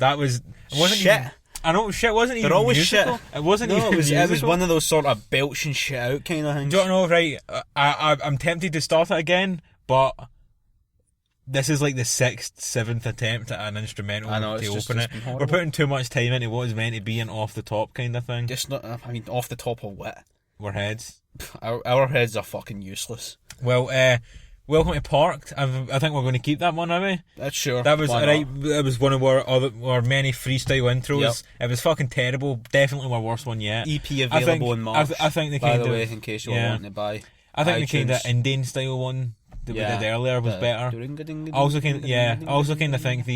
That was... It wasn't shit. Even, I know, shit wasn't even They're always musical. shit. It wasn't No, even musical. it was one of those sort of belching shit out kind of things. Don't know, right? I'm tempted to start it again, but this is like the 6th, 7th attempt at an instrumental to open it. We're putting too much time into what is meant to be an off the top kind of thing. Just not. I mean, off the top of what? Our heads. Our heads are fucking useless. Well, welcome to Parked. I think we're going to keep that one, are we? That's sure. That was right. That was one of our many freestyle intros. Yep. It was fucking terrible. Definitely our worst one yet. EP available in March. I think the by kind the of, way, in case you're wanting to buy. I think iTunes. the kind of Indian style one that we did earlier was better. I also kind of think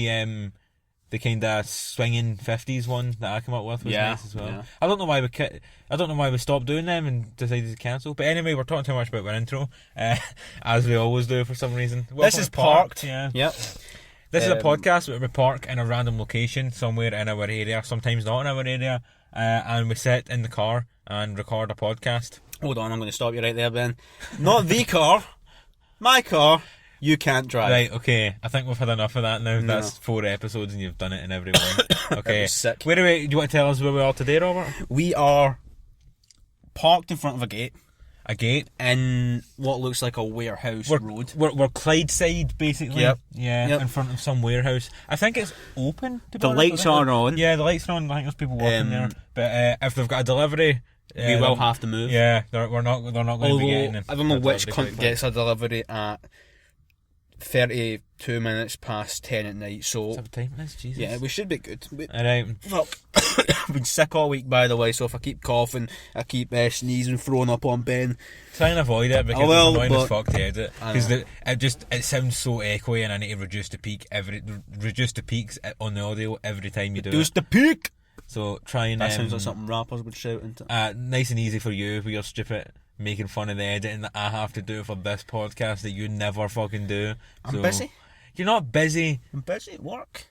the kind of swinging 50s one that I came up with was nice as well. Yeah. I don't know why we stopped doing them and decided to cancel. But anyway, we're talking too much about our intro, as we always do for some reason. This is Parked. Yeah. Yep. This is a podcast where we park in a random location somewhere in our area, sometimes not in our area, and we sit in the car and record a podcast. Hold on, I'm going to stop you right there, Ben. Not the car, my car. You can't drive. Right, okay. I think we've had enough of that now. No. That's 4 episodes and you've done it in every one. Okay. Sick. Where do you want to tell us where we are today, Robert? We are parked in front of a gate. A gate? In what looks like a warehouse road. We're Clydeside, basically. Yep. Yeah, yep. In front of some warehouse. I think it's open. The lights are on. Yeah, the lights are on. I think there's people working there. But if they've got a delivery... we will have to move. Yeah, they're not going to be getting it. I don't know which cunt gets a delivery at 32 minutes past 10 at night, so... Is that what time it is? Jesus. Yeah, we should be good. Alright. Fuck. I've been sick all week, by the way, so if I keep coughing, I keep sneezing, throwing up on Ben. Try and avoid it, because it's annoying as fuck to edit. Because it sounds so echoey and I need to reduce the peaks on the audio every time you do it. Reduce the peak! So try and... That sounds like something rappers would shout into. Nice and easy for you, for your stupid... making fun of the editing that I have to do for this podcast that you never fucking do. I'm busy. You're not busy. I'm busy at work.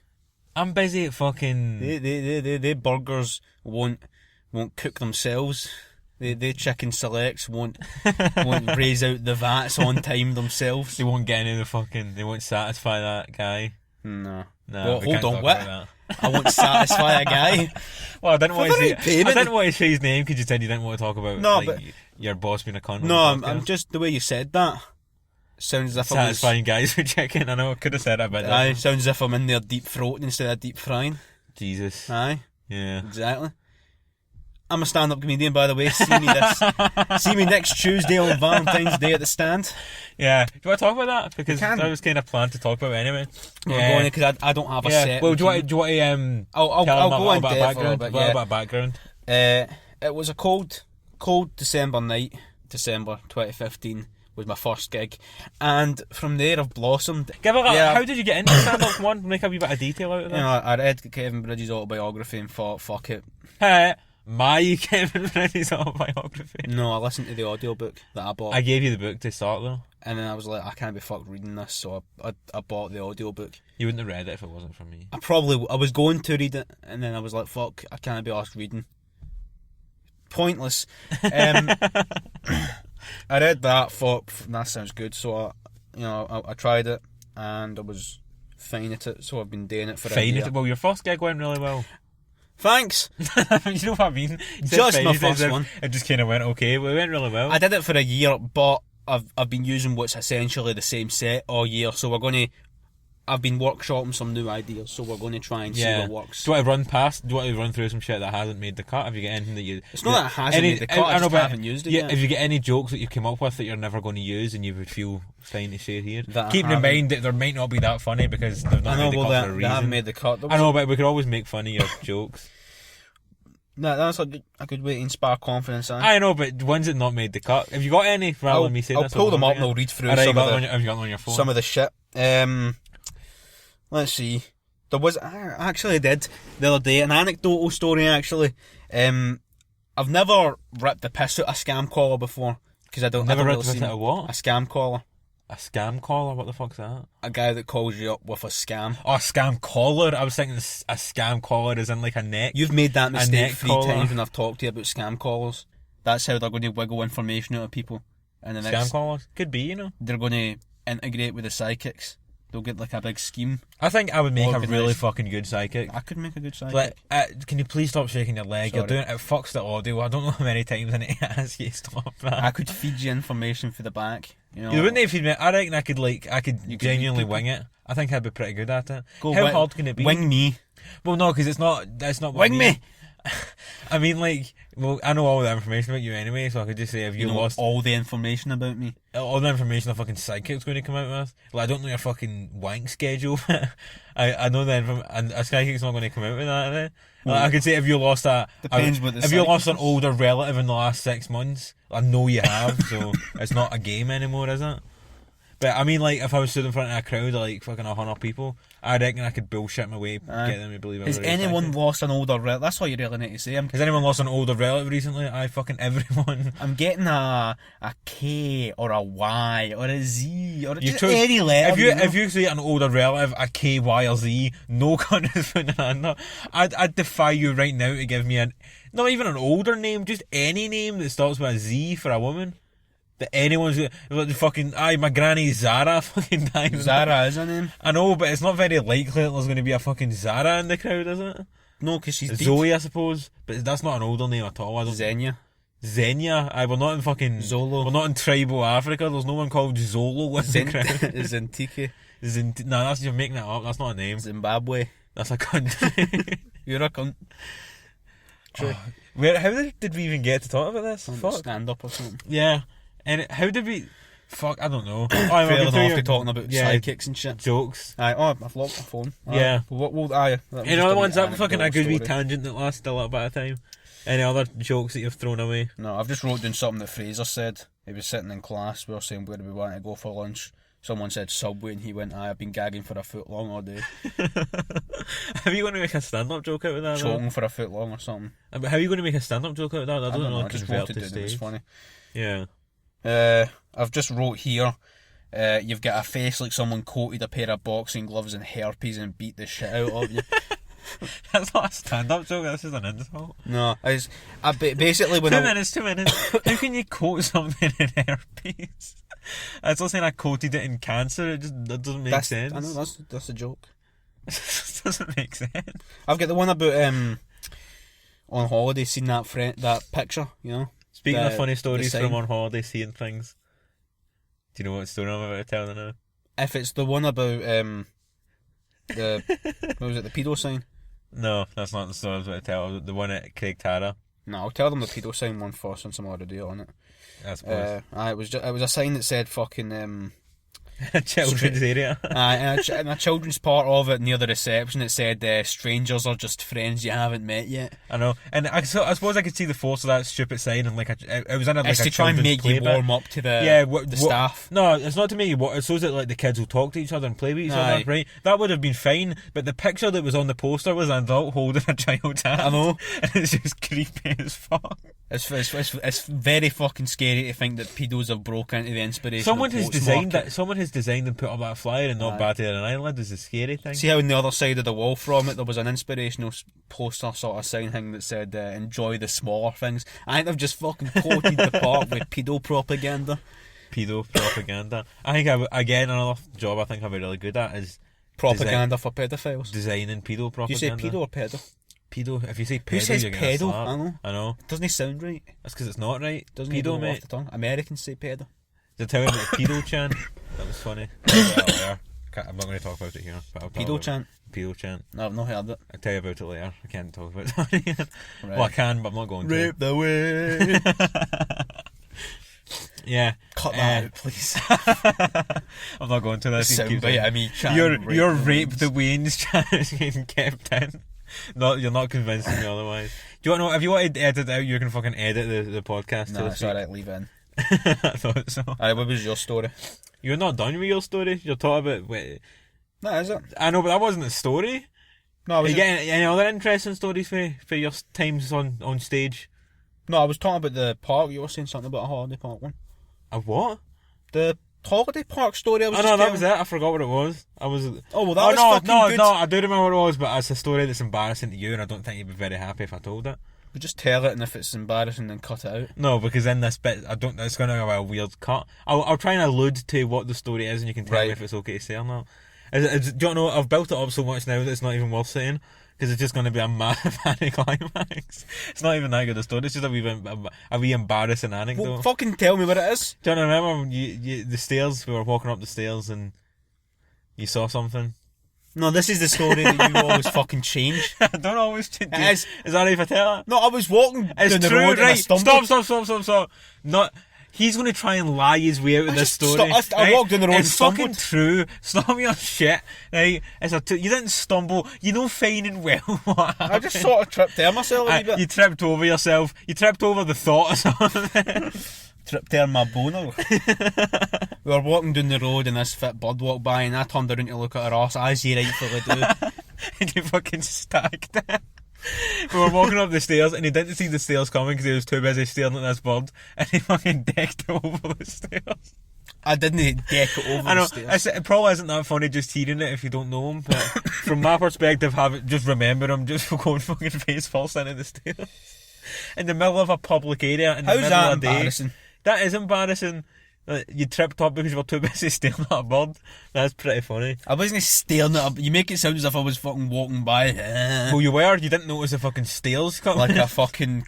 I'm busy at fucking... They burgers won't cook themselves. They chicken selects won't raise out the vats on time themselves. They won't get any of the fucking... They won't satisfy that guy. No. Well, hold on, what? I won't satisfy a guy. Well, I didn't want to say his name because you said you didn't want to talk about but your boss being a cunt. No, I'm just the way you said that. Sounds as if satisfying guys with chicken. I know I could have said it, but aye, sounds as if I'm in there deep throating instead of deep frying. Jesus. Aye. Yeah. Exactly. I'm a stand-up comedian, by the way. See me next Tuesday on Valentine's Day at the stand. Yeah. Do you want to talk about that? Because I was kind of planned to talk about it anyway. We're going because I don't have a set. Well, do you want to I'll go into background? A bit of background. It was a cold December night. December 2015 was my first gig, and from there I've blossomed. How did you get into stand-up? Come on, make a wee bit of detail out of that. You know, I read Kevin Bridges' autobiography and thought, fuck it. My Kevin Bridges autobiography. No, I listened to the audiobook that I bought. I gave you the book to start though. And then I was like, I can't be fucked reading this, so I bought the audiobook. You wouldn't have read it if it wasn't for me. I was going to read it, and then I was like, fuck, I can't be asked reading. Pointless. I read that, thought, that sounds good, so I tried it, and I was fine at it, so I've been doing it for a year. Well, your first gig went really well. Thanks. You know what I mean? Just my first one. It just kind of went okay, but it went really well. I did it for a year, but I've been using what's essentially the same set all year, so I've been workshopping some new ideas, so we're going to try and see what works. Do you want to run through some shit that hasn't made the cut? Have you got anything that you... It's not that it hasn't made the cut, I just haven't used it yet. Have you got any jokes that you've come up with that you're never going to use and you would feel fine to share here? Keeping in mind that they might not be that funny because they've not made the cut for a reason. They haven't made the cut. I know, but we could always make fun of your jokes. No, that's a good way to inspire confidence. I know, but ones that not made the cut. Have you got any? Rather than me saying I'll pull them up and I'll read through have you got them on your phone? Some of the shit. Let's see. There was... I actually did the other day an anecdotal story, actually. I've never ripped the piss out a scam caller before. Because I don't... Never ripped the piss out of what? A scam caller. A scam caller? What the fuck's that? A guy that calls you up with a scam. Oh, a scam caller? I was thinking a scam caller is in like a neck. You've made that mistake 3 times when I've talked to you about scam callers. That's how they're going to wiggle information out of people. And the scam callers? Could be, you know. They're going to integrate with the psychics. they'll get like a big scheme. I think I would make a really fucking good psychic. I could make a good psychic. Like, can you please stop shaking your leg? Sorry. You're doing it fucks the audio. I don't know how many times I need to ask you to stop that. I could feed you information for the back. You wouldn't need to feed me. I reckon I could genuinely wing it. I think I'd be pretty good at it. How hard can it be? Wing me. Well, no, because it's not. Wing me. I mean, like, well, I know all the information about you anyway, so I could just say if you lost all the information about me, all the information a fucking psychic's going to come out with. Like, I don't know your fucking wank schedule. I know then, and a psychic's not going to come out with that. Eh? Like, I could say if you lost if you lost an older relative in the last 6 months, I know you have, so it's not a game anymore, is it? But I mean, like, if I was stood in front of a crowd of like fucking 100 people, I reckon I could bullshit my way, get them to believe it. Has anyone lost an older relative? That's all you really need to say. Has anyone lost an older relative recently? Fucking everyone. I'm getting a K or a Y or a Z or just any letter. If you say an older relative, a K, Y or Z, no cunt is putting a hand up. I'd defy you right now to give me not even an older name, just any name that starts with a Z for a woman. That anyone's like fucking my granny Zara fucking died. Zara is her name. I know, but it's not very likely that there's going to be a fucking Zara in the crowd, is it? No, because she's Zoe, I suppose, but that's not an older name at all. Xenia. We're not in fucking Zolo. We're not in tribal Africa. There's no one called Zolo in the crowd. Zentike. No, that's you're making that up. That's not a name. Zimbabwe. That's a country. You're a cunt. True. How did we even get to talk about this? Fuck. Stand up or something. Yeah. And how did we... Fuck, I don't know. Failing off to talking about sidekicks and shit. Jokes. I've locked my phone. Yeah. Any other ones? That fucking a good wee tangent that lasted a little bit of time. Any other jokes that you've thrown away? No, I've just wrote down something that Fraser said. He was sitting in class, we were saying where do we want to go for lunch. Someone said Subway and he went, I've been gagging for a foot long all day. Are you going to make a stand-up joke out of that? Choking for a foot long or something. But how are you going to make a stand-up joke out of that? I don't know. I just wrote it, it was funny. Yeah. I've just wrote here, you've got a face like someone coated a pair of boxing gloves in herpes and beat the shit out of you. That's not a stand-up joke, that's just an insult. No, basically when 2 minutes. How can you coat something in herpes? It's not saying I coated it in cancer, that doesn't make sense. I know, that's a joke. It doesn't make sense. I've got the one about, on holiday, seen that picture, you know? Speaking of funny stories from on holiday, seeing things, do you know what story I'm about to tell now? If it's the one about the pedo sign? No, that's not the story I was about to tell. The one at Craig Tara. No, I'll tell them the pedo sign one first since I'm already on it. I suppose. It was a sign that said fucking a children's area. In a children's part of it near the reception, it said strangers are just friends you haven't met yet. I know, and I suppose I could see the force of that stupid sign, and like it was in a, like it's a to try and make you warm up to the staff. No, it's not to make you warm. It's so that like the kids will talk to each other and play with each other, right? That would have been fine, but the picture that was on the poster was an adult holding a child's hand. I know, and it's just creepy as fuck. It's very fucking scary to think that pedos have broken into the inspiration. Someone has designed and put up that flyer and not batted an eyelid is a scary thing. See how on the other side of the wall from it there was an inspirational poster sort of sign thing that said enjoy the smaller things. I think they've just fucking coated the part with pedo propaganda. I think again another job I think I'd be really good at is propaganda for pedophiles. Designing pedo propaganda. Do you say pedo or pedo? Pedo. If you say pedo, who says you're pedo? I know. Doesn't sound right. That's because it's not right. Doesn't pedo, mate. Off the tongue. Americans say pedo. Did I tell you about the pedo chant? That was funny. I'm not going to talk about it here. But I'll pedo chant? Pedo chant. No, I've not heard it. I'll tell you about it later. I can't talk about it here. Right. Well, I can, but I'm not going to. Rape the way. Yeah. Cut that out, please. I'm not going to this. Soundbite of me chanting your rape the Waynes chant is getting kept in. No, you're not convincing me otherwise. Do you want to know, if you want to edit it out, you can fucking edit the podcast. No, it's alright, leave it in. I thought so. Alright, what was your story? You're not done with your story? You're talking about... Wait. No, is it? I know, but that wasn't the story. No, Are you getting any other interesting stories for your times on stage? No, I was talking about the park. You were saying something about a holiday park one. A what? The holiday park story I was that was it. I forgot what it was. Fucking good. No, I do remember what it was, but it's a story that's embarrassing to you, and I don't think you'd be very happy if I told it. We just tell it, and if it's embarrassing, then cut it out. No, because in this bit, it's going to be a weird cut. I'll try and allude to what the story is, and you can tell me if it's okay to say or not. Do you know? I've built it up so much now that it's not even worth saying. Because it's just going to be a massive anticlimax. It's not even that good a story. It's just a wee embarrassing anecdote. Well, fucking tell me what it is. Do you remember when the stairs? We were walking up the stairs and you saw something. No, this is the story that you always fucking change. I don't always change. Is that right if I tell it? No, I was walking it's down the true, road right? and I stumbled. Stop. Not. He's going to try and lie his way out of this story. I walked down the road and stumbled. It's fucking true. Stop your shit, right? You didn't stumble. You know fine and well what happened. I just sort of tripped over myself a wee bit. You tripped over yourself. You tripped over the thought of something. Tripped over my boner. We were walking down the road and this fit bud walked by and I turned around to look at her arse, as you rightfully do. And you fucking stacked it. We were walking up the stairs and he didn't see the stairs coming because he was too busy staring at this bird and he fucking decked it over the stairs. I didn't deck it over the stairs. It probably isn't that funny just hearing it if you don't know him, but from my perspective, just remember him just going fucking face first into the stairs in the middle of a public area in the middle of the day. Embarrassing? That is embarrassing. You tripped up because you were too busy staring at a bird. That's pretty funny. I wasn't staring at it. You make it sound as if I was fucking walking by. Well, you were. You didn't notice the fucking stairs coming. Like a fucking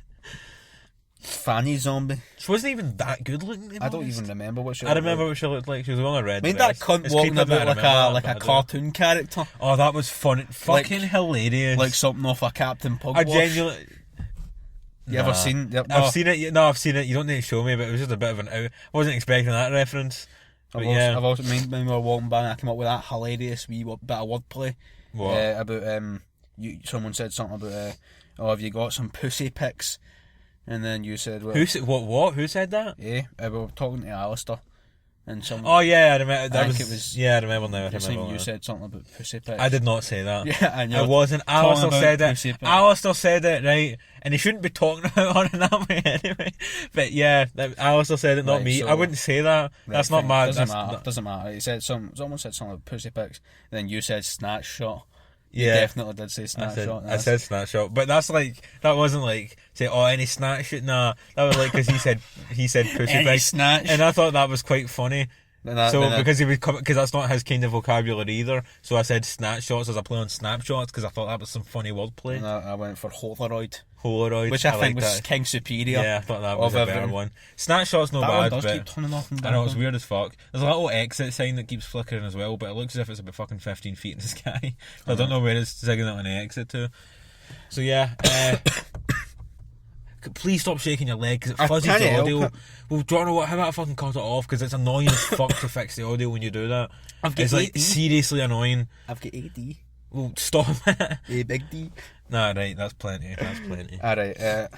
fanny zombie. She wasn't even that good looking. I don't even remember what she looked like. I remember what she looked like. She was wearing a red dress. Made that cunt walking about like a cartoon character. Oh, that was fun. Fucking hilarious. Like something off a Captain Pugwash. I genuinely... You ever seen? Yep, no. I've seen it. No, I've seen it. You don't need to show me, but it was just a bit of an out. I wasn't expecting that reference. I've also when we were walking by, and I came up with that hilarious wee bit of wordplay. What? About someone said something about have you got some pussy pics? And then you said Who said that? Yeah, we were talking to Alistair. And oh yeah, I remember. I remember now. I remember you said something about pussy pics. I did not say that. Yeah, I know. It wasn't. Alistair said it. Alistair said it, right? And he shouldn't be talking about it in that way anyway. But yeah, Alistair said it, not right, me. So, I wouldn't say that. That's not my. Doesn't matter. He said someone said something about pussy pics. And then you said snatchshot. Yeah, you definitely did say snatchshot. I said snatchshot, but that wasn't like say any snatch shit. Nah, that was like because he said pussy pics, snatch, and I thought that was quite funny. Because he would because that's not his kind of vocabulary either. So I said snatchshots as a play on snapshots because I thought that was some funny wordplay. And I went for Holoroid, which I think was king superior. Yeah, I thought that was a better one. Snatchshot's no bad, one does but keep turning off and I know it's weird as fuck. There's a little exit sign that keeps flickering as well, but it looks as if it's about fucking 15 feet in the sky. So I don't know where it's zigging on the exit to. So yeah. Please stop shaking your leg because it fuzzes the audio. Well, do you know what? How about I fucking cut it off because it's annoying as fuck to fix the audio when you do that. It's like seriously annoying. I've got AD. Well, stop it. A big D. Nah, right, that's plenty. Alright,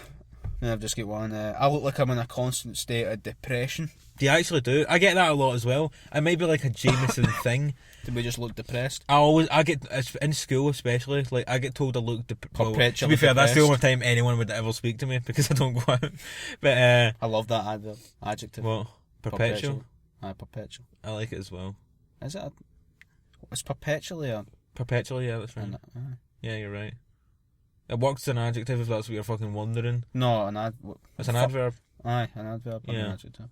I've just got one. I look like I'm in a constant state of depression. Do you actually do? I get that a lot as well. It might be like a Jameson thing. Do we just look depressed? I get in school especially. Like I get told I look perpetually. To be fair, that's the only time anyone would ever speak to me because I don't go out. But I love that adjective. What? Perpetual. Perpetual. I like it as well. Is it? It's perpetually. Perpetually, yeah, that's right. Yeah, you're right. It works as an adjective if that's what you're fucking wondering. No, it's an adverb. Aye, an adverb. Yeah. An adjective.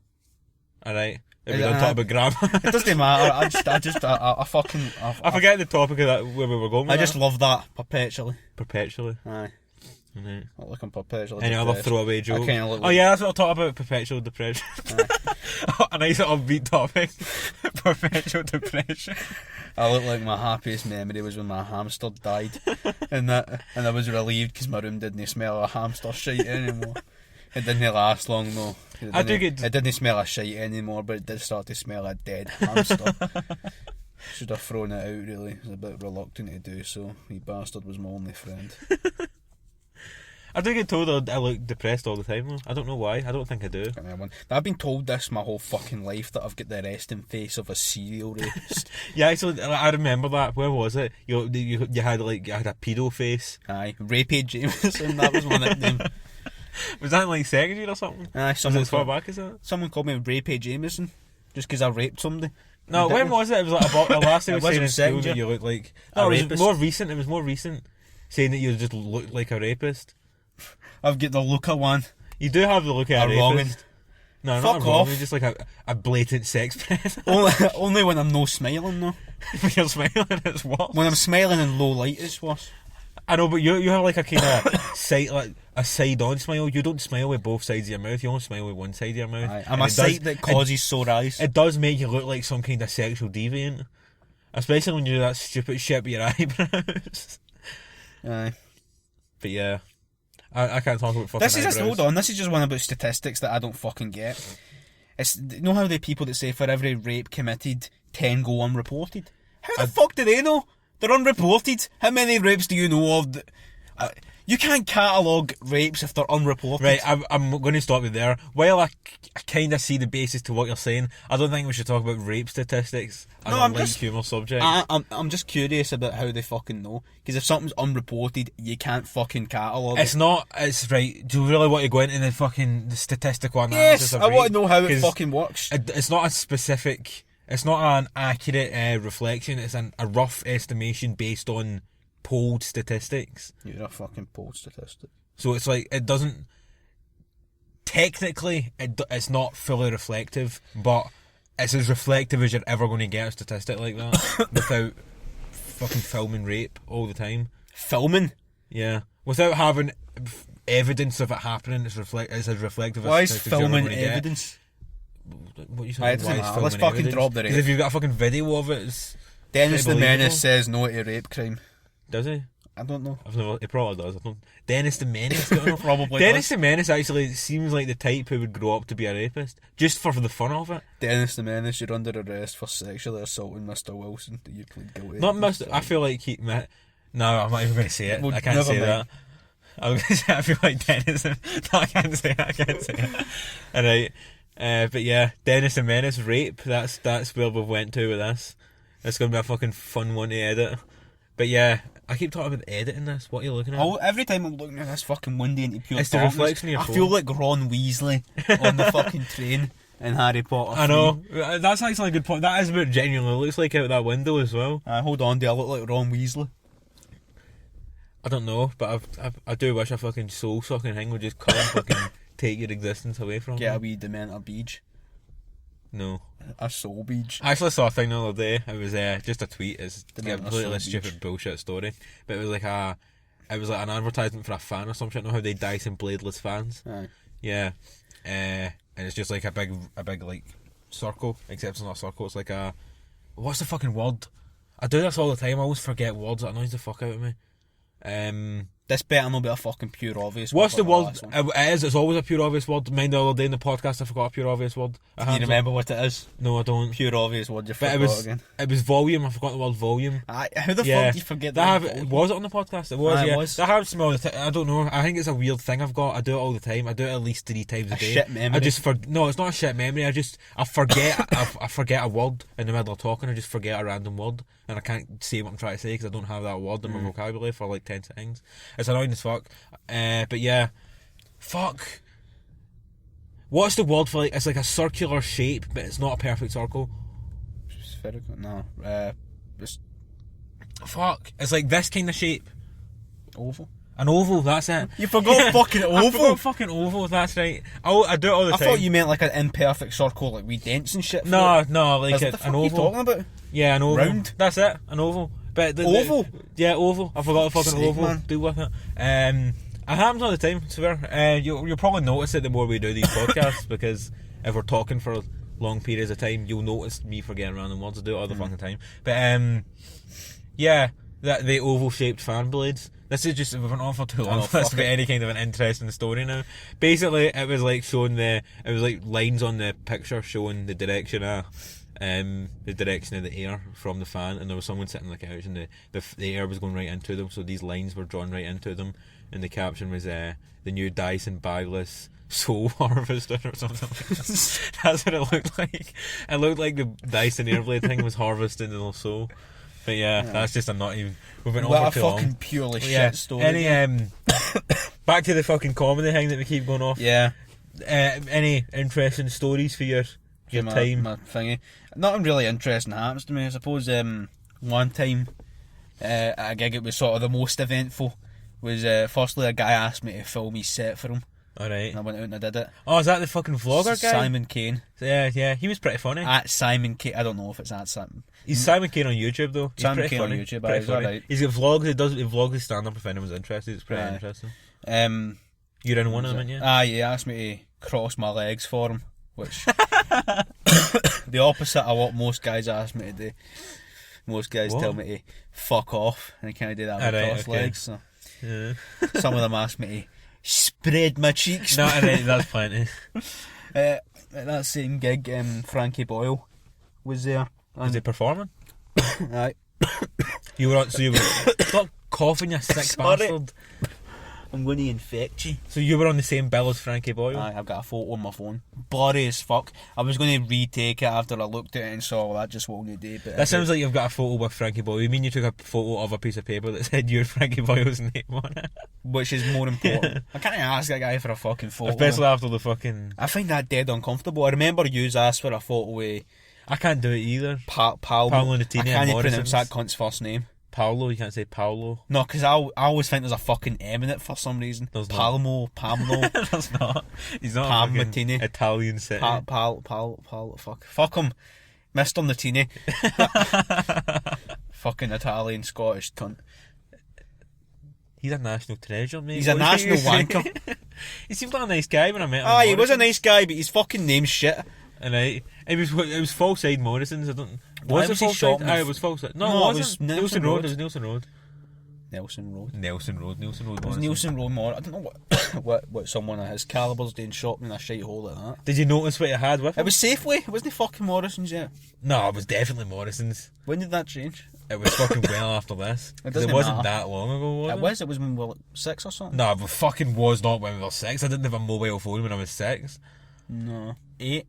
Alright. If we don't talk about grammar. It doesn't matter. I forget the topic of that where we were going with just love that. Perpetually. Aye. Right. Not looking perpetually. Any other throwaway joke? Oh yeah, that's what I'll talk about. Perpetual depression. A nice upbeat topic. Perpetual depression. I look like my happiest memory was when my hamster died, and I was relieved because my room didn't smell of hamster shite anymore. It didn't last long though. It didn't smell of shite anymore, but it did start to smell of dead hamster. Should have thrown it out really. I was a bit reluctant to do so. The bastard was my only friend. I do get told I look depressed all the time though. I don't know why. I don't think I do. I've been told this my whole fucking life that I've got the resting face of a serial rapist. Yeah, actually, I remember that. Where was it? You had a pedo face. Aye, Rapey Jameson. That was my nickname. Was that in like second year or something? Aye, was it as far back as that? Someone called me Rapey Jameson just because I raped somebody. No, when was it? It was like about the last thing I was saying in school that you looked like a rapist. It was more recent saying that you just looked like a rapist. I've got the look of one. You do have the look of a rapist. No, fuck not off. It's just like a blatant sex predator. Only when I'm no smiling though. When you're smiling, it's worse. When I'm smiling in low light, it's worse. I know, but you have like a kind of side-on smile. You don't smile with both sides of your mouth. You only smile with one side of your mouth. Aye. I'm a sight that causes sore eyes. It does make you look like some kind of sexual deviant, especially when you do that stupid shit with your eyebrows. Aye. But yeah, I can't talk about fucking eyebrows. Hold on. This is just one about statistics that I don't fucking get. You know how the people that say for every rape committed, 10 go unreported? How the fuck do they know? They're unreported. How many rapes do you know of? You can't catalogue rapes if they're unreported. Right, I'm going to stop you there. While I kind of see the basis to what you're saying, I don't think we should talk about rape statistics as a light humour subject. I'm just curious about how they fucking know. Because if something's unreported, you can't fucking catalogue it. It's not. It's right. Do you really want to go into the statistical analysis Yes, of I rape? want to know how it fucking works. It's not a specific. It's not an accurate reflection. It's a rough estimation based on polled statistics. You're a fucking polled statistic. So it's like it doesn't. Technically, it's not fully reflective, but it's as reflective as you're ever going to get a statistic like that without fucking filming rape all the time. Filming? Yeah, without having evidence of it happening. It's as reflective. Why as is filming evidence? What you saying? Let's fucking drop the rape. Because if you've got a fucking video of it, it's Dennis the Menace says no to rape crime. Does he? I don't know. He probably does. Dennis the Menace probably Dennis the Menace actually seems like the type who would grow up to be a rapist, just for the fun of it. Dennis the Menace, you're under arrest for sexually assaulting Mr. Wilson. Do you plead guilty? Not Mr. I feel like no, I'm not even going to say it. I can't say that. I was going to say I feel like Dennis. No, I can't say it. Alright. But yeah, Dennis the Menace rape. That's where we've went to with this. It's going to be a fucking fun one to edit. But yeah, I keep talking about editing this. What are you looking at? Every time I'm looking at this fucking windy into pure it's the reflection of your phone. I feel like Ron Weasley on the fucking train in Harry Potter 3. I know. That's actually a good point. That is what genuinely looks like out that window as well. Hold on, do I look like Ron Weasley? I don't know, but I do wish a fucking soul-sucking thing would just come and fucking take your existence away from you. Get a wee Dementor beach. No. A soul beach. I actually saw a thing the other day. It was just a tweet. It's a completely soul stupid beach. bullshit story. But it was like an advertisement for a fan or something. You know how they dice in bladeless fans? Aye. Yeah. And it's just like a big like circle, except it's not a circle. It's like what's the fucking word? I do this all the time. I always forget words. It annoys the fuck out of me. This better not be a fucking pure obvious what's word. What's the word? It is. It's always a pure obvious word. Mind the other day in the podcast, I forgot a pure obvious word. Do you remember what it is? No, I don't. Pure obvious word. You but forgot again. It was volume. I forgot the word volume. How the fuck do you forget that? Was it on the podcast? It was. Yeah. It was. That happens to me all the time. I don't know. I think it's a weird thing I've got. I do it all the time. I do it at least 3 times a day. Shit memory. No, it's not a shit memory. I forget. I forget a word in the middle of talking. I just forget a random word, and I can't say what I'm trying to say because I don't have that word in my vocabulary for like 10 seconds. It's annoying as fuck. But yeah, fuck. What's the word for like? It's like a circular shape, but it's not a perfect circle. Spherical? No. Fuck. It's like this kind of shape. Oval. An oval. That's it. You forgot fucking oval. I forgot fucking oval. That's right. I do it all the time. I thought you meant like an imperfect circle, like we dents and shit. No, like what the fuck an are you oval. talking about? Yeah, an oval. Round. That's it. An oval. But oval. Yeah, oval. I forgot the fucking oval. Man. Do with it. It happens all the time, I swear. You'll probably notice it the more we do these podcasts because if we're talking for long periods of time, you'll notice me forgetting random words. I do it all the fucking time. But yeah, the oval shaped fan blades. This is just, we've been on for too long for this to be any kind of an interesting story now. Basically, it was like showing it was like lines on the picture showing the direction of the air from the fan, and there was someone sitting on the couch, and the air was going right into them, so these lines were drawn right into them, and the caption was the new Dyson bagless soul harvester or something like that. That's what it looked like. It looked like the Dyson Airblade thing was harvesting their soul. But yeah, that's just a not even. We've been on for too long. What a fucking purely shit story. Back to the fucking comedy thing that we keep going off. Yeah. Any interesting stories for your time? My thingy. Nothing really interesting happens to me. I suppose one time at a gig it was sort of the most eventful was firstly a guy asked me to film his set for him. Alright. And I went out and I did it. Oh, is that the fucking vlogger guy? Simon Kane. Yeah, he was pretty funny. At Simon Kane. I don't know if it's at Simon. He's Simon Kane on YouTube though. He's Simon pretty Kane funny. on YouTube, pretty funny. alright. He's got vlogs, he vlogs his stand-up if anyone's interested. It's pretty interesting. You're in one of them, aren't you? He asked me to cross my legs for him, which the opposite of what most guys ask me to do. Most guys tell me to fuck off, and I can't do that with cross legs. So. Yeah. Some of them ask me to spread my cheeks. No, alright, that's plenty. At that same gig, Frankie Boyle was there. Was he performing? Aye. You were stop coughing, you sick bastard. I'm going to infect you. So you were on the same bill as Frankie Boyle? Aye, I've got a photo on my phone. Blurry as fuck. I was going to retake it after I looked at it and saw that just won't do. But that sounds like you've got a photo with Frankie Boyle. You mean you took a photo of a piece of paper that said you're Frankie Boyle's name on it? Which is more important. I can't ask that guy for a fucking photo. Especially after the fucking... I find that dead uncomfortable. I remember you asked for a photo with... I can't do it either. Paolo Nutini. I can't even pronounce that cunt's first name. Paolo, you can't say Paolo. No, because I always think there's a fucking M in it for some reason. There's Palmo. There's not. He's not Pam a Nutini. Italian city. Fuck him. Mr. Nutini. Fucking Italian Scottish cunt. He's a national treasure, mate. He's a national wanker. He seemed like a nice guy when I met him. He was a nice guy, but his fucking name's shit. And it was false side Morrison's. I don't. Was it false side? It was false side. No, it wasn't. Nelson Road. It was Nelson Road. Nelson Road. It was Nelson Road more. I don't know what someone of his caliber's doing shopping in a shite hole like that. Did you notice what you had with him? It was Safeway. It wasn't fucking Morrison's yet. No, it was definitely Morrison's. When did that change? It was fucking well after this. It wasn't that long ago, was it? It was when we were like 6 or something. No, it fucking was not when we were 6. I didn't have a mobile phone when I was 6. No. 8.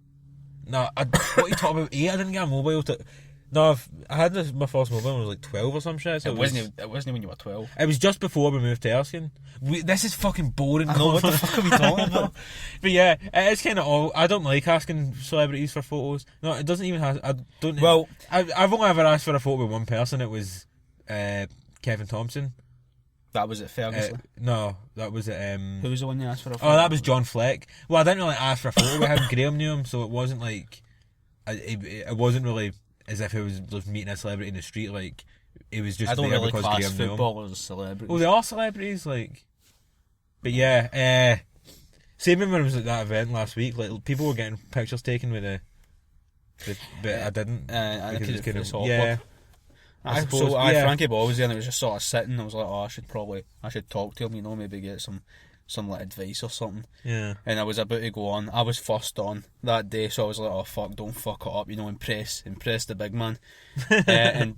No, what are you talking about? 8? I didn't get a mobile to... No, I had my first mobile when I was like 12 or some shit. So it wasn't when you were 12. It was just before we moved to Erskine. This is fucking boring. I know, what the fuck are we talking about? But yeah, it's kind of all... I don't like asking celebrities for photos. No, it doesn't even have... I don't... Well... I've only ever asked for a photo with one person. It was Kevin Thompson. That was at Ferguson? No, that was at... Who was the one you asked for a photo? Oh, that was John Fleck. Well, I didn't really ask for a photo with him. Graham knew him, so it wasn't like... It wasn't really as if he was just meeting a celebrity in the street. Like, it was just I don't there really because class Graham knew him. footballers as celebrities. Well, they are celebrities, like... But yeah, same when I was at that event last week, like, people were getting pictures taken with but I didn't. Because it's kind of awkward. Yeah. I suppose, Frankie Boyle was there and it was just sort of sitting. I was like, I should talk to him, maybe get some like advice or something. Yeah. And I was about to go on. I was first on that day, so I was like, oh fuck, don't fuck it up, impress the big man.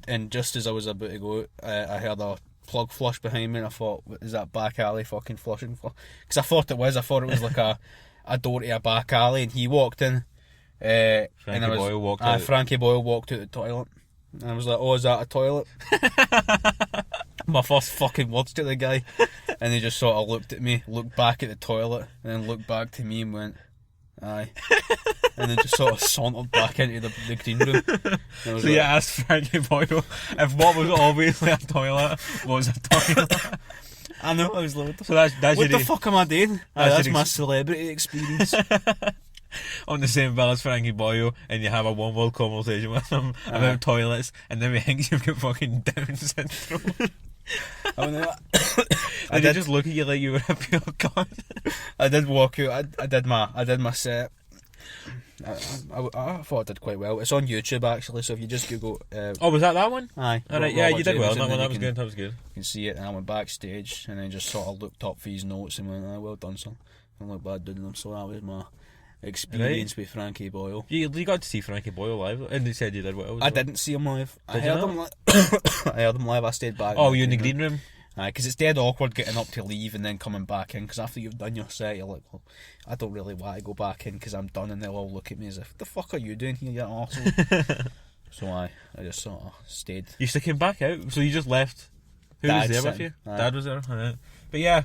and just as I was about to go, I heard a plug flush behind me, and I thought, is that back alley fucking flushing? Because I thought it was like a door to a back alley, and he walked in. Frankie Boyle walked out the toilet. And I was like, oh, is that a toilet? My first fucking words to the guy. And he just sort of looked at me, looked back at the toilet, and then looked back to me and went, aye. And then just sort of sauntered back into the green room. So you asked Frankie Boyle if what was obviously a toilet was a toilet. I know, I was like, so that's what the fuck am I doing? That's my celebrity experience. On the same bill as Frankie Boyle, and you have a one-word conversation with him about toilets, and then we think you've got fucking Down syndrome. I did just look at you like you were a pure god. I did walk out. I did my set. I thought I did quite well. It's on YouTube actually, so if you just Google. Was that one? Aye. Alright, yeah, you did well. That was good. You can see it, and I went backstage, and then just sort of looked up for his notes and went, well done, son. I don't look bad doing them, so that was my experience with Frankie Boyle. You got to see Frankie Boyle live, and they said you did well. I didn't see him live. I heard him live. I stayed back. Oh, you in the green room? Because it's dead awkward getting up to leave and then coming back in, because after you've done your set you're like, well, I don't really want to go back in because I'm done, and they'll all look at me as if, what the fuck are you doing here, you arsehole? So I just sort of stayed. You still came back out? So you just left? Who was there with you? Dad was there? Right. But yeah,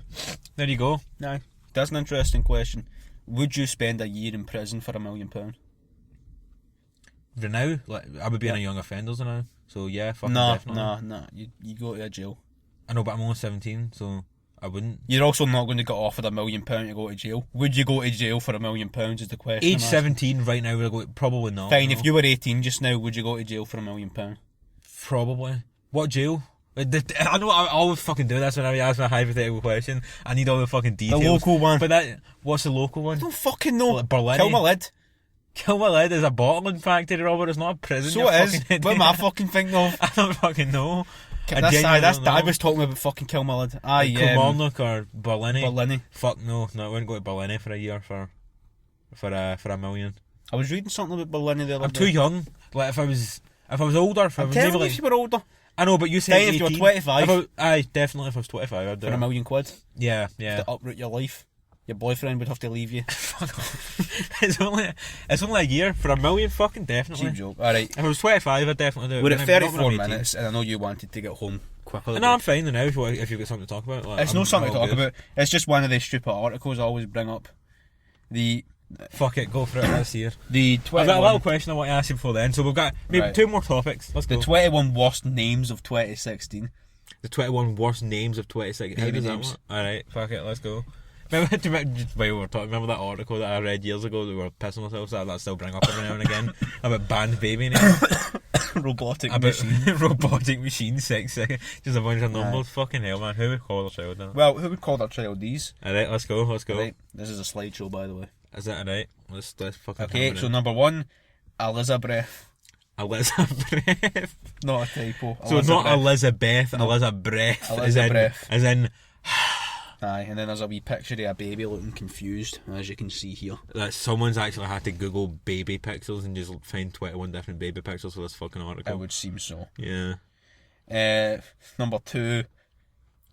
there you go. Aye. That's an interesting question. Would you spend a year in prison for £1 million? For now? Like, I would be in a young offenders now. So yeah, fucking definitely. No. You go to a jail. I know, but I'm only 17, so I wouldn't. You're also not going to get offered £1 million to go to jail. Would you go to jail for £1 million is the question. Age 17 right now, would I go? Probably not. Fine, no. if you were 18 just now, would you go to jail for £1 million? Probably. What jail? I know I always fucking do this whenever you ask me a hypothetical question. I need all the fucking details. The local one. But what's the local one? I don't fucking know. Like Berlin. Kill my lid. Kill my lid is a bottling factory, Robert. It's not a prison. So it is. What am I fucking thinking of? I don't fucking know. That's Dad was talking about fucking Kill my lid. Kilmarnock or Berlin. Berlin. Fuck no, I wouldn't go to Berlin for a year for $1 million. I was reading something about Berlin the other day. I'm too young. Like if I was older, I'm telling you if you were older. I know, but you said if you're 25. Definitely if I was 25, I'd do for it. £1 million. Yeah. To uproot your life. Your boyfriend would have to leave you. Fuck off. It's only a year for $1 million. Fucking definitely. Cheap joke. Alright. If I was 25, I'd definitely do it. We're at 34 minutes, and I know you wanted to get home quicker. No, I'm fine now if you've got something to talk about. Like, it's not something to talk about. It's just one of the stupid articles I always bring up. Fuck it, go for it. Let's hear. I've got a little question I want to ask you before then. So we've got maybe 2 more topics. Let's go. The 21 worst names of 2016. The 21 worst names of 2016. Baby names. Alright, fuck it, let's go. Remember that article that I read years ago that we were pissing ourselves at, that I still bring up every now and again about banned baby names? Robotic machine 6 seconds. Just a bunch of numbers. Fucking hell, man. Who would call their child that? Well, who would call their child these? Alright, let's go. Right, this is a slideshow, by the way. Is that alright? Let's fucking. Okay, so number 1, Elizabeth. Elizabeth. Not a typo. So it's not Elizabeth, no. Elizabeth. As in. Aye, and then there's a wee picture of a baby looking confused, as you can see here. That someone's actually had to Google baby pixels and just find 21 different baby pixels for this fucking article. It would seem so. Yeah. Number 2,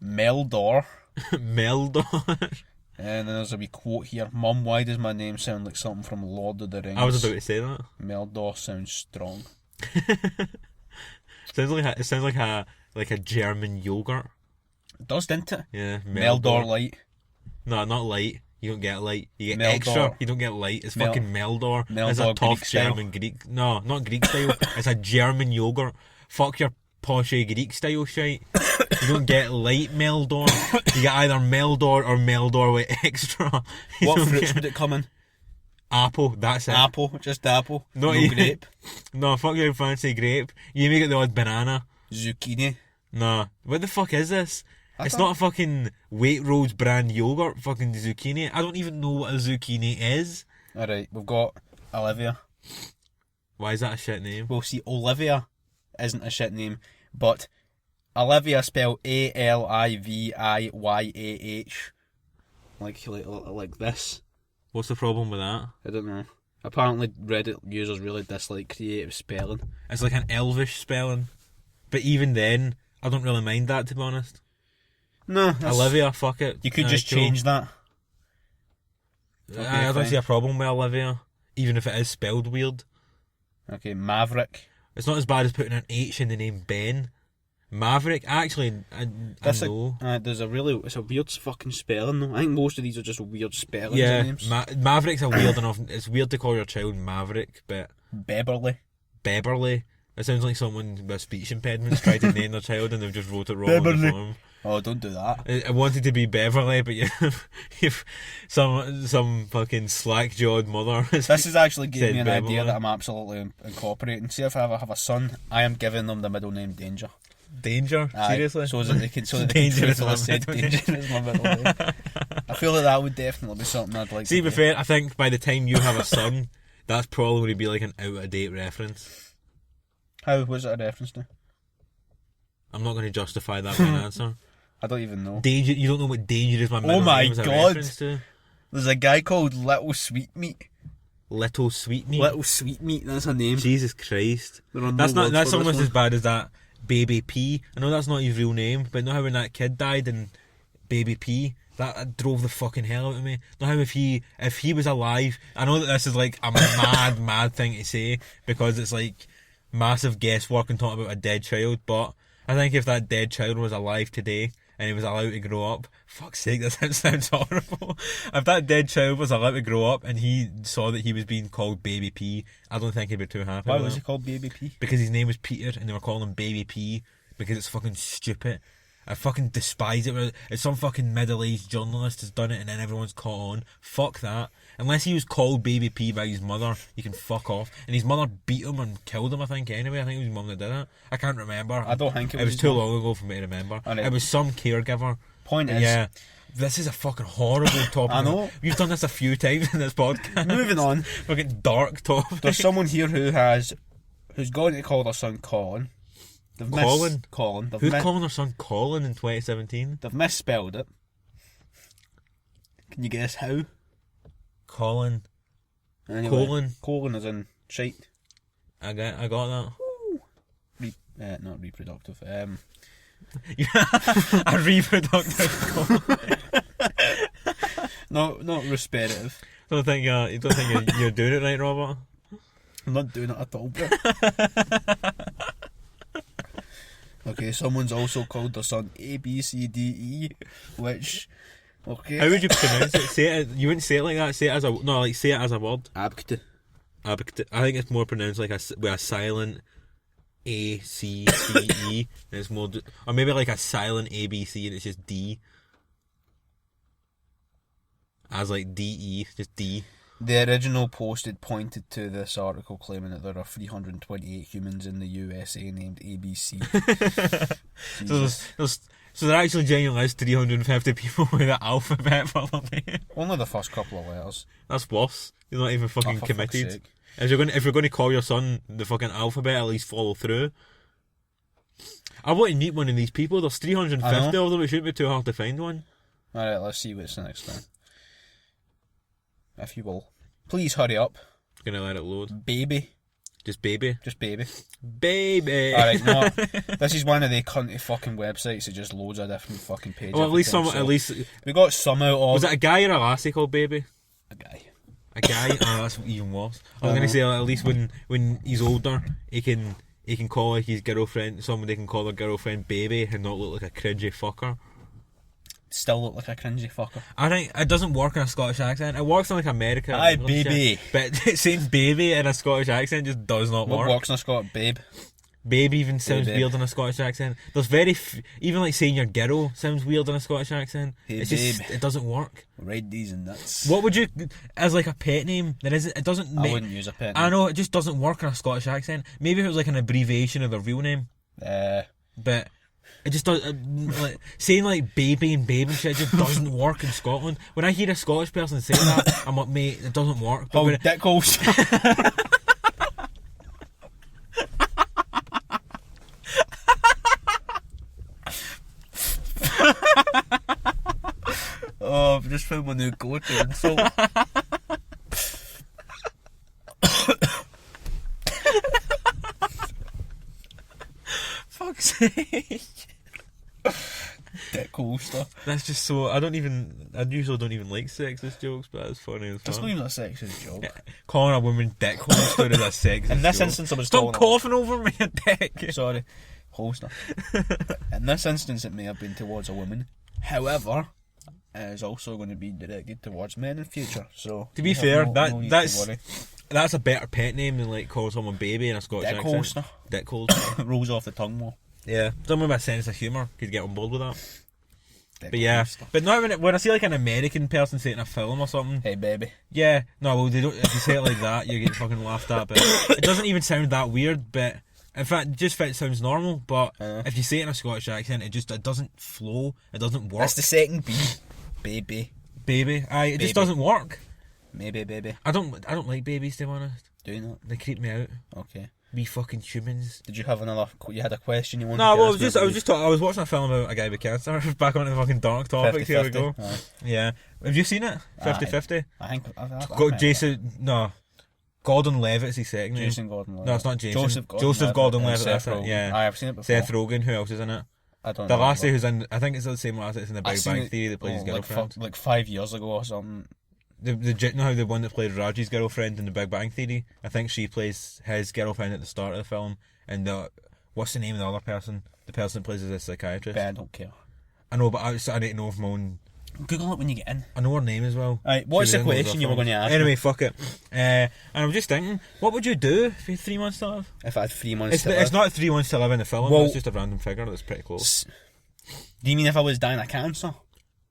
Meldor. Meldor. And then there's a wee quote here. Mum, why does my name sound like something from Lord of the Rings? I was about to say that. Meldor sounds strong. It sounds like a German yogurt. It does, didn't it? Yeah. Meldor Light. No, not light. You don't get light. You get Meldor. Extra. You don't get light. It's fucking Meldor. It's a tough Greek German Greek. No, not Greek style. It's a German yogurt. Fuck your poshy Greek style shit. You don't get light Meldor. You get either Meldor or Meldor with extra. What fruits would it come in? Apple, that's it. Apple, just apple. No grape. No, fuck your fancy grape. You may get the odd banana. Zucchini. No. What the fuck is this? It's not a fucking Waitrose brand yogurt, fucking zucchini. I don't even know what a zucchini is. Alright, we've got Olivia. Why is that a shit name? Well, see, Olivia isn't a shit name, but Olivia spelled Aliviayah. Like this. What's the problem with that? I don't know. Apparently Reddit users really dislike creative spelling. It's like an elvish spelling. But even then, I don't really mind that, to be honest. No. Olivia, fuck it. You could just change that. Okay, I don't see a problem with Olivia, even if it is spelled weird. Okay, Maverick. It's not as bad as putting an H in the name Ben. Maverick, actually, I know. It's a weird fucking spelling though. I think most of these are just weird spellings. Yeah, names. Maverick's a weird enough. It's weird to call your child Maverick, but Beverly. It sounds like someone with a speech impediment tried to name their child and they've just wrote it wrong on the form. Oh, don't do that. I wanted to be Beverly, but you've some fucking slack-jawed mother. This is actually giving me an idea that I'm absolutely incorporating. See, if I ever have a son, I am giving them the middle name Danger. Danger? Seriously? So that they can truthfully say Danger is my middle name. I feel that would definitely be something I'd like to do. See, to be fair, I think by the time you have a son, that's probably going to be like an out-of-date reference. How was it a reference to? I'm not going to justify that with an answer. I don't even know. Danger? You don't know what Danger is my middle name? Oh my is a god! reference to? There's a guy called Little Sweetmeat. Little Sweetmeat? Little Sweetmeat, that's her name. Jesus Christ. That's almost as bad as that Baby P. I know that's not his real name, but know how when that kid died and Baby P, that drove the fucking hell out of me. Know how if he was alive, I know that this is like a mad thing to say because it's like massive guesswork and talking about a dead child, but I think if that dead child was alive today and he was allowed to grow up, fuck's sake, that sounds horrible. If that dead child was allowed to grow up and he saw that he was being called Baby P, I don't think he'd be too happy. Why was he called Baby P? Because his name was Peter and they were calling him Baby P because it's fucking stupid. I fucking despise it. It's some fucking middle-aged journalist has done it and then everyone's caught on. Fuck that. Unless he was called Baby P by his mother, he can fuck off. And his mother beat him and killed him, I think, anyway. I think it was his mum that did it. I can't remember. I don't think it was too long ago for me to remember. It was some caregiver. Point is... Yeah. This is a fucking horrible topic. I know. We've done this a few times in this podcast. Moving on. Fucking dark topic. There's someone here who's going to call their son Colin. Colin. Who's calling their son Colin in 2017? They've misspelled it. Can you guess how? Colin. Anyway, colon is in shite. I got that. Not reproductive. A reproductive colon. Not respirative. You don't think you're doing it right, Robert? I'm not doing it at all, bro. Okay, someone's also called their son ABCDE, which... Okay. How would you pronounce it? Say it. You wouldn't say it like that. Say it as a say it as a word. Abkte. I think it's more pronounced like with a silent A C C E, and it's more, or maybe like a silent A B C and it's just D. As like D E, just D. The original posted pointed to this article claiming that there are 328 humans in the USA named ABC. So there actually genuinely is 350 people with the alphabet for their name. Only the first couple of letters. That's worse. You're not even fucking committed. If you're going to call your son the fucking alphabet, at least follow through. I want to meet one of these people. There's 350 of them. It shouldn't be too hard to find one. Alright, let's see what's the next one. If you will. Please hurry up. Gonna let it load. Baby. Just baby? Just baby. Baby! Alright, no. This is one of the cunty fucking websites that just loads of different fucking pages. Well, at least... We got some out of... Was it a guy or a lassie called Baby? A guy. A guy? Oh, that's even worse. I was gonna say, at least when he's older, he can call like his girlfriend, somebody can call their girlfriend Baby and not look like a cringy fucker. Still look like a cringy fucker. I think it doesn't work in a Scottish accent. It works in like America. Aye, baby. But saying baby in a Scottish accent just does not work. What works in a Scottish babe? Babe even sounds weird in a Scottish accent. There's even like saying your girl sounds weird in a Scottish accent. Hey, it's babe. Just, it doesn't work. Ride these and nuts. What would you, as like a pet name, it doesn't I wouldn't use a pet name. I know, it just doesn't work in a Scottish accent. Maybe if it was like an abbreviation of their real name. But it just does, like, saying like baby and babe and shit just doesn't work in Scotland. When I hear a Scottish person say that, I'm like, mate, it doesn't work. But dickholes. Oh, I've just found my new go-to insult. Fuck's sake. Dickholes stuff. That's just so... I usually don't even like sexist jokes, but it's funny as It's well. not even a sexist joke. Yeah. Calling a woman dickhole instead of a sexist In this joke. instance, I was Stop coughing over me, you dick. Sorry. Holster. In this instance, it may have been towards a woman. However, it is also going to be directed towards men in future. So to be fair, no need to worry. That's a better pet name than like calling someone baby in a Scottish accent. Dickholster. Rolls off the tongue more. Yeah, someone with a sense of humour could get on board with that. But yeah, stuff. but not when I see like an American person say it in a film or something. Hey baby. Yeah, no, well they don't. If you say it like that, you get fucking laughed at. But it doesn't even sound that weird. But in fact, it sounds normal. But if you say it in a Scottish accent, it doesn't flow. It doesn't work. That's the second B. Baby. Aye, it just doesn't work. Maybe baby. I don't like babies, to be honest. Do you not? They creep me out. Okay. We fucking humans. Did you have you had a question you wanted to No, well, I was watching a film about a guy with cancer. Back on the fucking dark topics. Here we go. Aye. Yeah. Have you seen it? 50-50? I think I've got Jason. No. Gordon Levitt's his second name. Jason Gordon-Levitt. No, it's not Jason. Joseph Gordon-Levitt. That's it. Yeah. I've seen it before. Seth Rogen. Who else is in it? I don't know. The lassie who's in. I think it's the same lassie that's in the Big Bang Theory that plays his girlfriend. Like 5 years ago or something. The one that played Raji's girlfriend in the Big Bang Theory. I think she plays his girlfriend at the start of the film. And what's the name of the other person? The person that plays as a psychiatrist. But I don't care. I know, but I need to know if my own. Google it when you get in. I know her name as well. Right, what's the question you were going to ask? Anyway, fuck it. And I'm just thinking, what would you do if you had 3 months to live? If I had 3 months to live? It's not 3 months to live in the film, it's just a random figure that's pretty close. Do you mean if I was dying of cancer?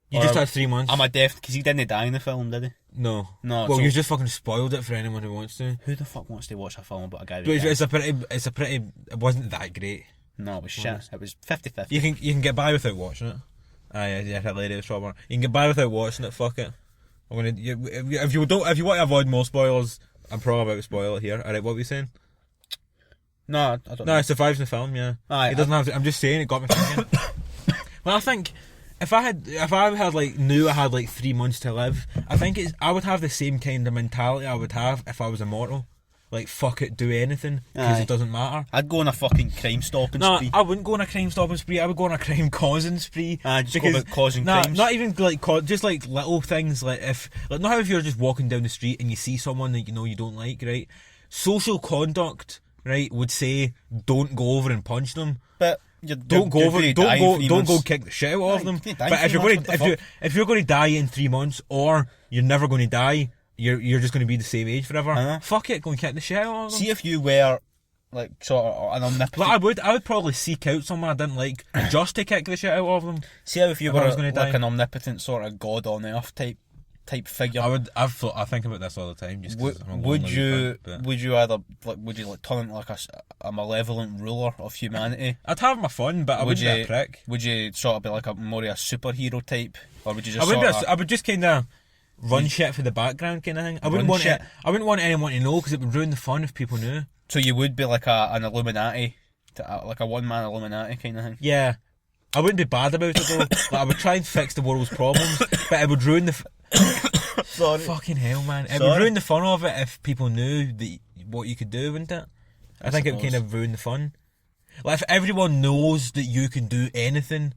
You just had 3 months. Am I deaf? Because he didn't die in the film, did he? No. No. Well, you just fucking spoiled it for anyone who wants to. Who the fuck wants to watch a film about a guy? It's a pretty. It wasn't that great. No, it was shit. It was 50-50. You can get by without watching it. Yeah, hilarious, Robert. You can get by without watching it. Fuck it. If you want to avoid more spoilers, I'm probably about to spoil it here. Alright, what were you saying? No, I don't know. No, it survives in the film, yeah. It doesn't have to, I'm just saying, it got me thinking. Well, I think if I knew I had like 3 months to live, I think I would have the same kind of mentality I would have if I was immortal. Like, fuck it, do anything, because it doesn't matter. I'd go on a fucking crime stopping spree. No, I wouldn't go on a crime stopping spree, I would go on a crime causing spree. Just go about causing crimes. Not even like, just like little things, like not how if you're just walking down the street and you see someone that you know you don't like, right? Social conduct, right, would say, don't go over and punch them. But don't go kick the shit out of them. But if you're going to die in 3 months, or you're never going to die, you're just going to be the same age forever. Fuck it, go and kick the shit out of them. See if you were like sort of an omnipotent. Like I would probably seek out someone I didn't like just to kick the shit out of them. See how if you were like an omnipotent sort of god on earth type figure. I think about this all the time. Just would you turn into like a malevolent ruler of humanity? I'd have my fun, but I wouldn't be a prick. Would you sort of be like more of a superhero type, or would you just? I would just kind of run shit for the background kind of thing. I wouldn't want anyone to know because it would ruin the fun if people knew. So you would be like an Illuminati, like a one-man Illuminati kind of thing. Yeah, I wouldn't be bad about it though. Like, I would try and fix the world's problems, but it would ruin the. Sorry. Fucking hell, man! It would ruin the fun of it if people knew what you could do, wouldn't it? I think it would kind of ruin the fun. Like if everyone knows that you can do anything,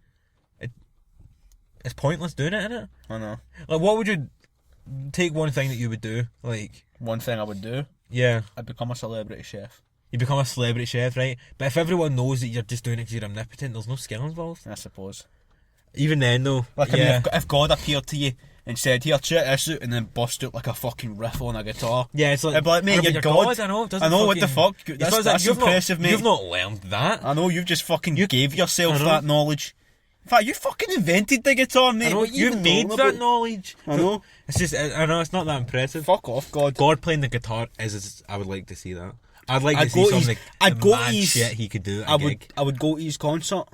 it's pointless doing it, isn't it? I know. Like, what would you take one thing that you would do? Like one thing I would do. Yeah. I'd become a celebrity chef. You become a celebrity chef, right? But if everyone knows that you're just doing it because you're omnipotent, there's no skill involved. I suppose. Even then, though. Like, I mean, if God appeared to you and said, here, check this out, and then bust out like a fucking riff on a guitar. Yeah, it's like, I'd be like, mate, you're God. I know, what the fuck? That's impressive, mate. You've not learned that. I know, you've just fucking gave yourself that knowledge. In fact, you fucking invented the guitar, mate. I know, you made that knowledge. I know. It's just, I know, it's not that impressive. Fuck off, God. God playing the guitar I would like to see that. I'd like to see some of the mad shit he could do at a gig. I would go to his concert,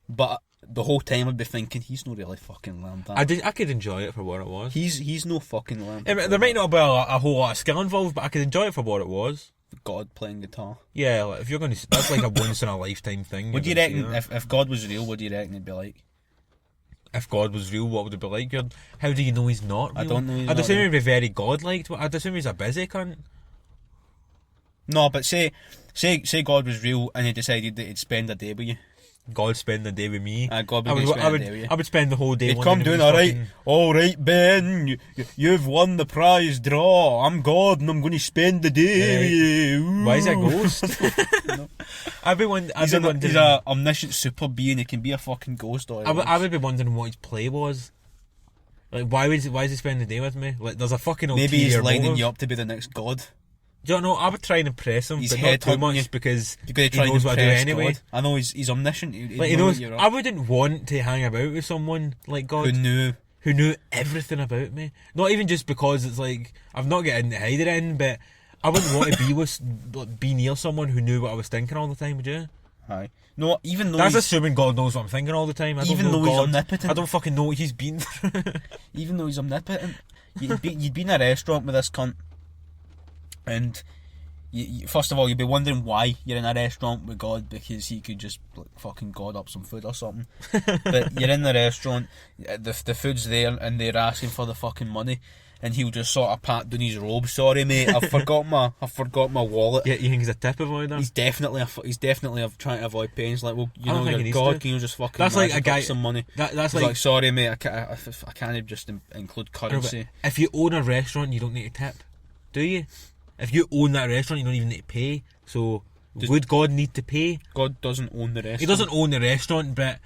but the whole time I'd be thinking, he's not really fucking learned that. I could enjoy it for what it was. He's no fucking learned. There might not be a whole lot of skill involved, but I could enjoy it for what it was. God playing guitar. Yeah, like if you're going to, that's like a once in a lifetime thing. What do you reckon, if God was real, what do you reckon it'd be like? If God was real, what would it be like? How do you know he's not real? I don't know. I'd assume he'd be very godlike. I'd assume he's a busy cunt. No, but say God was real and he decided that he'd spend a day with you. God spend the day with me. God would spend a day with you. I would spend the whole day. He'd come doing, alright, Ben, you've won the prize draw. I'm God and I'm going to spend the day with you. Why is he a ghost? No. He's an omniscient super being. He can be a fucking ghost. I would be wondering what his play was. Like, why is he spending the day with me? Like, there's a fucking maybe he's lining you up to be the next God. Do you know? I would try and impress him, but not too much because he knows what I do anyway. God. I know he's omniscient. He knows. I wouldn't want to hang about with someone like God who knew everything about me. Not even just because it's like I've not got into hiding in, but I wouldn't want to be near someone who knew what I was thinking all the time. Would you? Aye. No, even though that's assuming God knows what I'm thinking all the time. Even though he's omnipotent, I don't fucking know what he's been through. Even though he's omnipotent, you'd be in a restaurant with this cunt. And first of all, you'd be wondering why you're in a restaurant with God, because he could just fucking God up some food or something. But you're in the restaurant, the food's there, and they're asking for the fucking money, and he'll just sort of pat down his robe. Sorry, mate, I forgot my wallet. Yeah, you think he's a tip avoider? He's definitely trying to avoid pain. He's like, well, you're God, can you just fucking that's like a guy some money? That's like, sorry, mate, I can't just include currency. If you own a restaurant, you don't need to tip, do you? If you own that restaurant, you don't even need to pay. So, would God need to pay? God doesn't own the restaurant. He doesn't own the restaurant, but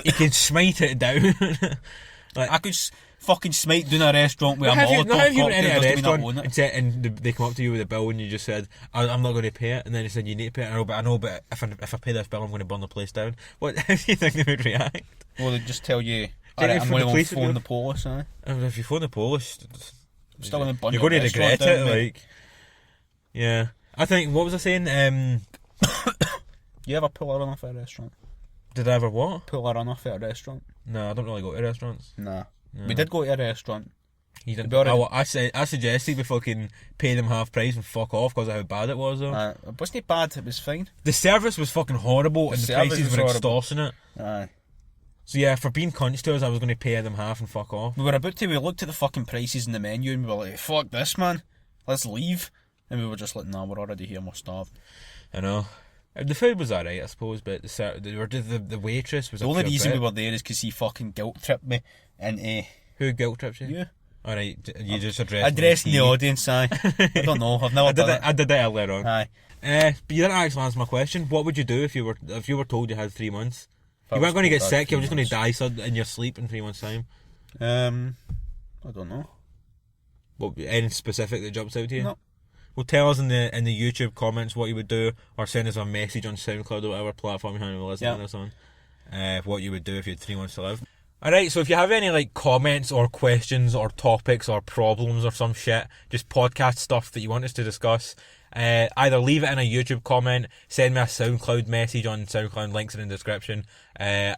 he can smite it down. Like, I could fucking smite down a restaurant with a Molotov cocktail, in a restaurant and they come up to you with a bill and you just said, I'm not going to pay it, and then they said you need to pay it. I know, but if I pay this bill, I'm going to burn the place down. What? How do you think they would react? Well, they'd just tell you, alright, I'm going to phone the police. If you phone the police, still going to burn you're going to regret it. Like, yeah. I think, what was I saying? You ever pull a run off at a restaurant? Did I ever what? Pull a run off at a restaurant? No, I don't really go to restaurants. Nah. No. We did go to a restaurant. You didn't. I suggested we fucking pay them half price and fuck off because of how bad it was though. It wasn't bad, it was fine. The service was fucking horrible and the prices were extortionate. Aye. So yeah, for being cunts to us, I was going to pay them half and fuck off. We looked at the fucking prices in the menu and we were like, fuck this, man. Let's leave. And we were just like, nah, we're already here, we're starved. I know. The food was alright, I suppose, but the waitress was. The only reason we were there is because he fucking guilt tripped me. And who guilt tripped you? You. Alright, you just addressed. Addressing the audience, aye. I don't know. I've never done it. I did that earlier on. Aye. But you didn't actually answer my question. What would you do if you were told you had 3 months? You weren't going to get sick. You were just going to die in your sleep in 3 months' time. I don't know. What? Anything specific that jumps out to you? No. Well, tell us in the YouTube comments what you would do, or send us a message on SoundCloud or whatever platform you're listening to us on. What you would do if you had 3 months to live. Alright, so if you have any like comments or questions or topics or problems or some shit, just podcast stuff that you want us to discuss, either leave it in a YouTube comment, send me a SoundCloud message on SoundCloud, links in the description,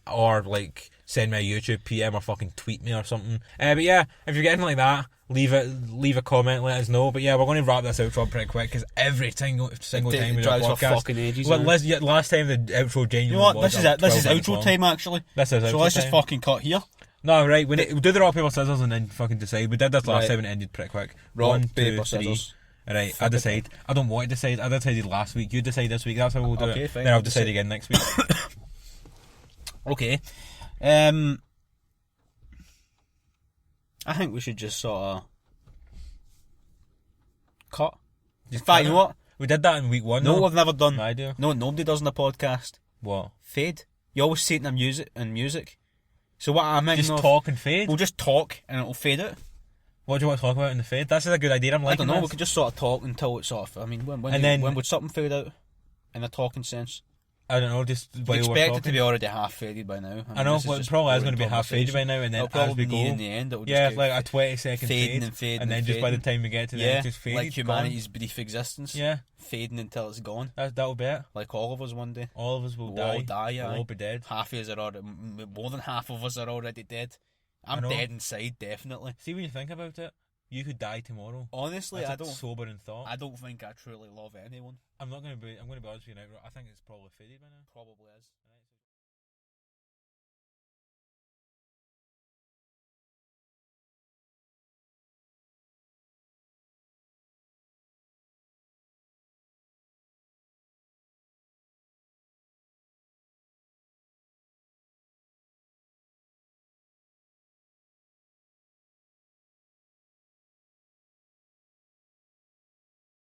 or like send me a YouTube PM or fucking tweet me or something. But yeah, if you're getting like that, leave a comment, let us know. But yeah, we're going to wrap this outro pretty quick because every single time we do a podcast, fucking ages, last time the outro genuinely. You know what? This is outro time actually. This is outro so let's time. Just fucking cut here. No, right. We'll do the rock paper scissors and then fucking decide. We did this last time and it ended pretty quick. Rock 1, 2, paper 3. scissors. Alright, I decide. I don't want to decide. I decided last week. You decide this week. That's how we'll do it. Fine, then I'll decide again next week. Okay. I think we should just sort of cut. In fact, you know what? We did that in week 1. No, I've never done. I do. No, nobody does in the podcast. What? Fade. You always say it in music. So what I'm just talk and fade. We'll just talk and it'll fade it. What do you want to talk about in the fade? That's a good idea. I'm liking I don't know. This. We could just sort of talk until it's off. I mean, when would something fade out in a talking sense? I don't know. Just you expect it to be already half faded by now. I know. Well, it probably is going to be half faded by now, and then as we go, in the end, it'll just like a 20-second fading fade, and then just by the time we get to the end, just faded. Like humanity's brief existence. Yeah, fading until it's gone. That'll be it. Like all of us one day. All of us will die. We'll all die. Yeah. We'll all be dead. Half of us are already. More than half of us are already dead. I'm dead inside, definitely. See, when you think about it, you could die tomorrow. Honestly, I don't. Sobering thought. I don't think I truly love anyone. I'm going to be honest with you now. I think it's probably faded by now. Probably is.